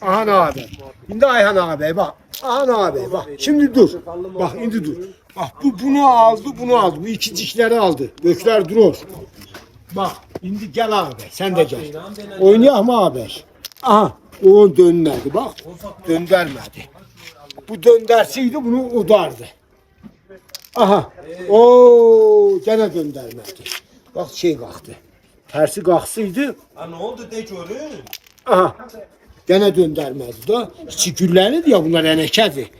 Aha abi. Şimdi Ayhan abi bak. Aha abi bak. Şimdi dur. Bak şimdi dur. Bak bu bunu aldı, bunu aldı. Bu ikicikleri aldı. Gökler durur. Bak şimdi gel abi. Sen de gel. Oynayalım abi. Aha. O dönmedi bak. Döndürmedi. Bu dönderseydi bunu udardı. Aha. O gene döndürmedi. Bak şey kalktı. Tersi kalksaydı. Ha ne oldu de görün? Aha. Gene döndürmedi da. Çikürlerdi ya bunlar enekedi.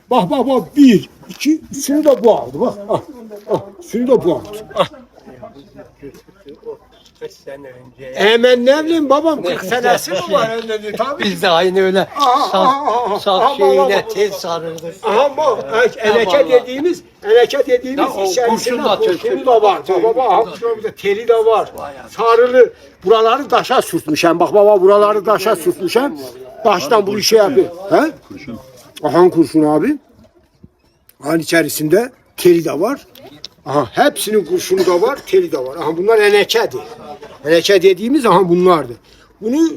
Bak bak bak. Bir, iki, şunu da bu aldı. Bak. Ah, ah, şunu da bu aldı. Ah. Hemen ne bileyim babam 40 senesi mi var önünde tabii. Biz de aynı öyle saf şeyine tez sarıldık. Aha bu eneke dediğimiz içerisinde kurşunu da var. Baba burada teli de var. Sarılı buraları taşa sürtmüşem. Bak baba buraları taşa sürtmüşem. Baştan bu işe yapıyor. He? Kurşun. Aha kurşun abi. Aynı içerisinde teli de var. Aha hepsinin kurşunu da var, teli de var. Aha bunlar enekedi. Eneke dediğimiz aha bunlardı. Bunu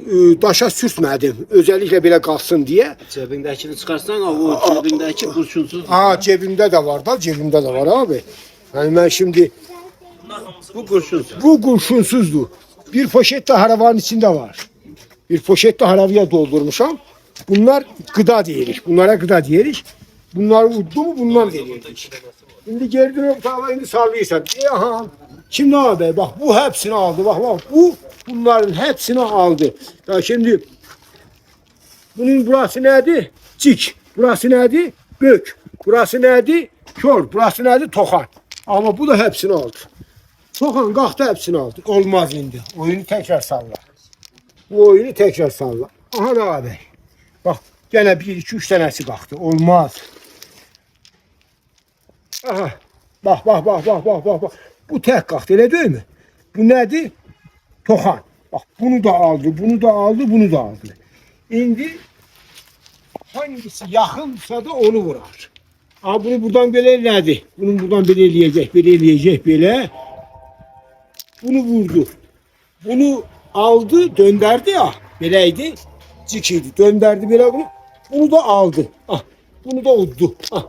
daşa sürtmedim. Özellikle böyle kalsın diye. Cebindekini çıkarsan o cebindeki kurşunsuz. Aa cebimde de var da cebimde de var abi. Yani ben şimdi Bu kurşunsuz. bu kurşunsuzdu. Bir poşet de haravanın içinde var. Bir poşet de haravaya doldurmuşam. Bunlar gıda diyelim. Bunlara gıda diyelim. Bunlar uddu mu bunlar diyelim. Şimdi geri dönüp tava indi sallıyorsan. Aha. Şimdi abi bak bu hepsini aldı. Bak bak bu bunların hepsini aldı. Ya şimdi bunun burası neydi? Cik. Burası neydi? Gök. Burası neydi? Kör. Burası neydi? Tokan. Ama bu da hepsini aldı. Tokan kalktı hepsini aldı. Olmaz indi. Oyunu tekrar salla. Bu oyunu tekrar salla. Aha abi. Bak gene 1, 2, 3 tanesi kalktı. Olmaz. Aha. Bak bak bak bak bak bak bak. Bu tek kalktı öyle değil mi? Bu nedir? Tokan. Bak bunu da aldı, bunu da aldı, bunu da aldı. Şimdi hangisi yakınsa da onu vurar. Ama bunu buradan böyle elledi. Bunu buradan böyle eleyecek, böyle. Bunu vurdu. Bunu aldı, döndürdü ya. Böyleydi. Cikiydi. Döndürdü böyle bunu. Bunu da aldı. Ah, bunu da uddu. Ah.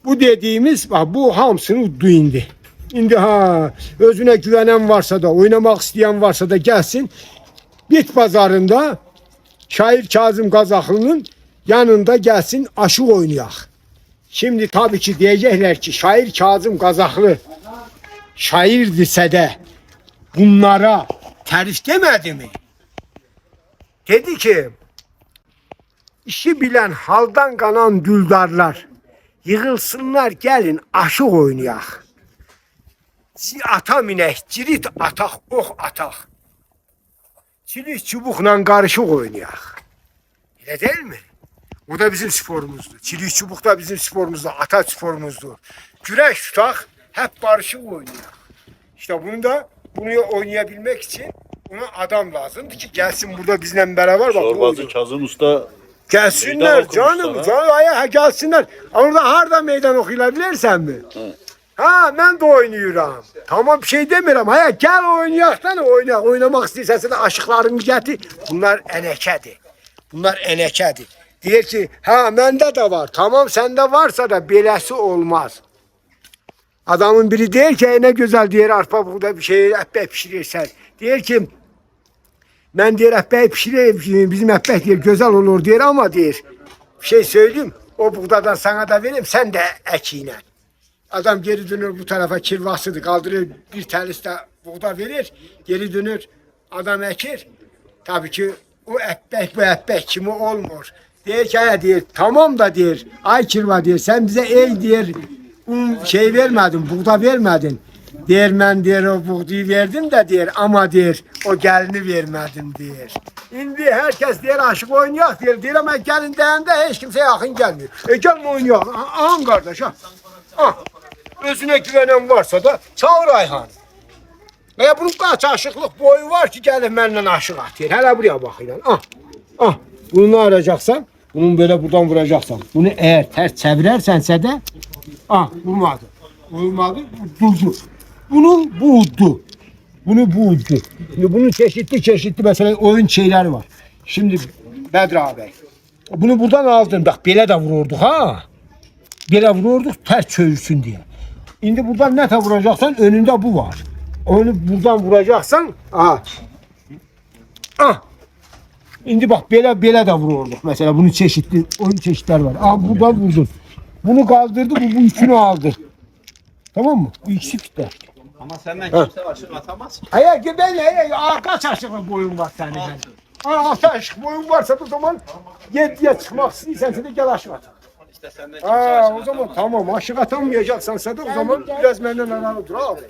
Bu dediğimiz bak bu hamsını uddu indi. İndi ha özüne güvenen varsa da oynamak isteyen varsa da gelsin. Bit pazarında şair Kazım Kazaklı'nın yanında gelsin aşı oynayak. Şimdi tabii ki diyecekler ki şair Kazım Kazaklı şair dese de bunlara terif demedi mi? Dedi ki işi bilen haldan kanan düldarlar yığılsınlar gelin aşı oynayak. Ata minek, cirit atak, oh atak. Çilik çubukla karışık oynayak. Öyle değil mi? O da bizim sporumuzdu. Çilik çubuk da bizim sporumuzdu, ata sporumuzdu. Güreş tutak, hep karışık oynayak. İşte bunu oynayabilmek için ona adam lazımdı ki gelsin burada bizimle beraber. Çorbacı Kazım Usta gelsinler canım, gelsinler. Orada harda meydan okuyabilirsen mi? Ha ben de oynuyorum. Tamam bir şey demiyorum. Hayır gel oynayak da oynamak istiyorsan da aşıklarını getir. Bunlar enekedi. Bunlar enekedi. Diyor ki ha bende de var. Tamam sende varsa da belası olmaz. Adamın biri der ki ne güzel diğer arpa burada bir şey ekmek pişirirsen. Diyor ki ben diğer ekmeği pişireyim bizim ekmek diyor güzel olur diyor ama diyor bir şey söyleyeyim o buğdadan sana da vereyim sen de ekiyle. Adam geri dönür bu tarafa kirvasıdır kaldırır bir tanesi de buğda verir geri dönür adam ekir. Tabii ki o ekmek bu ekmek kimi olmuyor. Diyor ki diyor tamam da diyor ay kirva diyor sen bize ey diyor şey vermedin buğda vermedin. Diyor ben diyor o buğdayı verdim de diyor ama diyor o gelini vermedim diyor. Şimdi herkes diyor aşık oynuyor diyor ama gelin deyende hiç kimse yakın gelmiyor. Gelin oynuyor. Aha kardeş ha. Ah. Özüne güvenen varsa da çağır Ayhan. Veya bunun kaç aşıklık boyu var ki gelin benimle aşık atıyor. Hele buraya bakın. Ah. Ah. Bunu ne arayacaksan bunun böyle buradan vuracaksan. Bunu eğer ters çevirersense de ah vurmadı. Olmadı durdu. Bunun bu uddu. Bunu bu uddu. Şimdi bunun çeşitli mesela oyun şeyleri var. Şimdi Bedri abi. Bunu buradan aldın. Bak belə də vururduk ha. Belə vururduk ters çözülsün diye. Şimdi buradan nete vuracaksan önünde bu var. Onu buradan vuracaksan aha. Ah. Şimdi bak belə də vururduk. Mesela bunun çeşitli oyun çeşitleri var. Ah buradan vurdun. Bunu kaldırdı bu üçünü aldı. Tamam mı? Bu ikisi tutar. Ama senden kimse aşık atamaz ki. Hayır ki ben kaç aşıklı boyun var senin benim. Altı aşık boyun varsa o zaman 7'ye çıkmak istiyorsan de gel aşık at. İşte senden kimse aşık O zaman tamam aşık atamayacaksan da o zaman biraz benden aralı dur abi.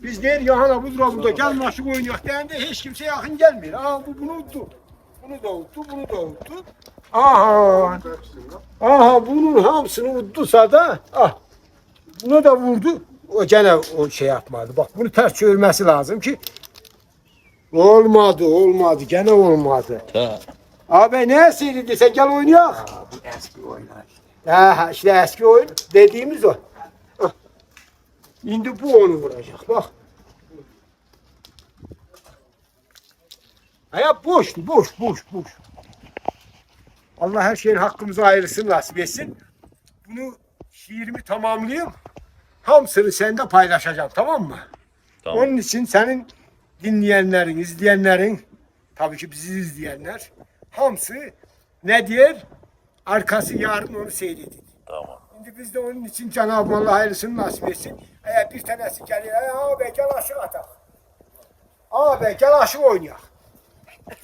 Biz değil Yahana bu burada gel aşık oynayak deyəndə hiç kimse yakın gelmiyor. Bunu uttu. Bunu da uttu, bunu da uttu. Aha bunun hamısını uttusa da buna da vurdu. O gene o şey yapmadı. Bak bunu ters çevirmesi lazım ki olmadı. Gene olmadı. Abi ne seyredin sen gel oynayak. Bu eski oynar işte. İşte eski oyun dediğimiz o. Şimdi bu onu vuracak bak. Boştu boş. Allah her şeyin hakkımıza hayırlısını nasip etsin. Bunu şiirimi tamamlayayım. Hamısını sende paylaşacağım tamam mı? Tamam. Onun için senin dinleyenlerin, izleyenlerin, tabii ki bizi izleyenler, hamısı ne diyor? Arkası yarın onu seyredin. Tamam. Şimdi biz de onun için Cenab-ı Allah hayırlısını nasip etsin. Eğer bir tanesi gelir, abi gel aşık atak. Abi gel aşık oynayak.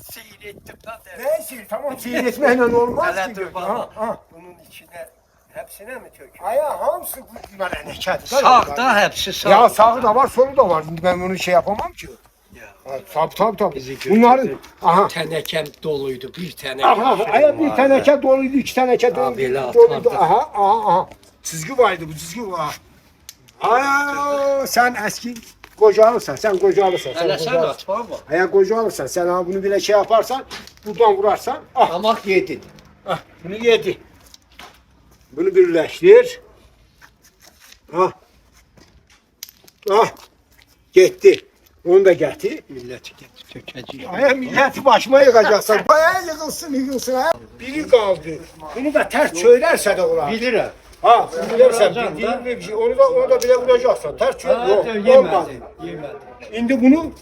Seyrettim lan. Neyse tamam seyretmeyle olmaz Hele ki. dur baba. Bunun içine hepsine mi tök? Hamısı bunlar enekədir. Sağ da hepsi sağ. Ya sağı da var, solu da var. Şimdi ben bunu şey yapamam ki. Tabii. Bunların Tenekem doluydu bir tane. bir teneke doluydu, iki teneke böyle doluydu. atardı. Çizgi vardı bu çizgi var. Sen eski kocalırsan, sen kocalırsan. Hele sen at baba. Kocalırsan, sen bunu bile şey yaparsan, buradan vurarsan. Ama yedin. Bunu yedi. Bunu birleştir. Gitti. Onu da getir. Milleti tökeceğim. Milleti başıma yıkacaksan. Yıkılsın. Biri kaldı. Bunu da ters söylerse de olur. Bilirim. Bilirsen bildiğin bir şey. Onu da bile vuracaksan. Ters söyle. Yok. Olmaz. Yemedi. Şimdi bunu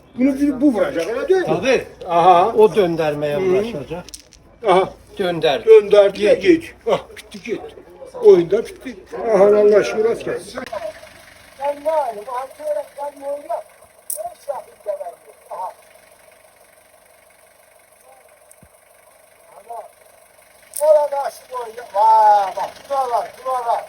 bu vuracak. Öyle değil mi? Tabii. O Döndürmeye uğraşacak. Dönder. Dönderdi. Git. Bitti git. Oyunda bitti. Allah aşkına rast gelsin. Ben varım. Ben oynak. Orada aşık oynuyor. Bak, buralar.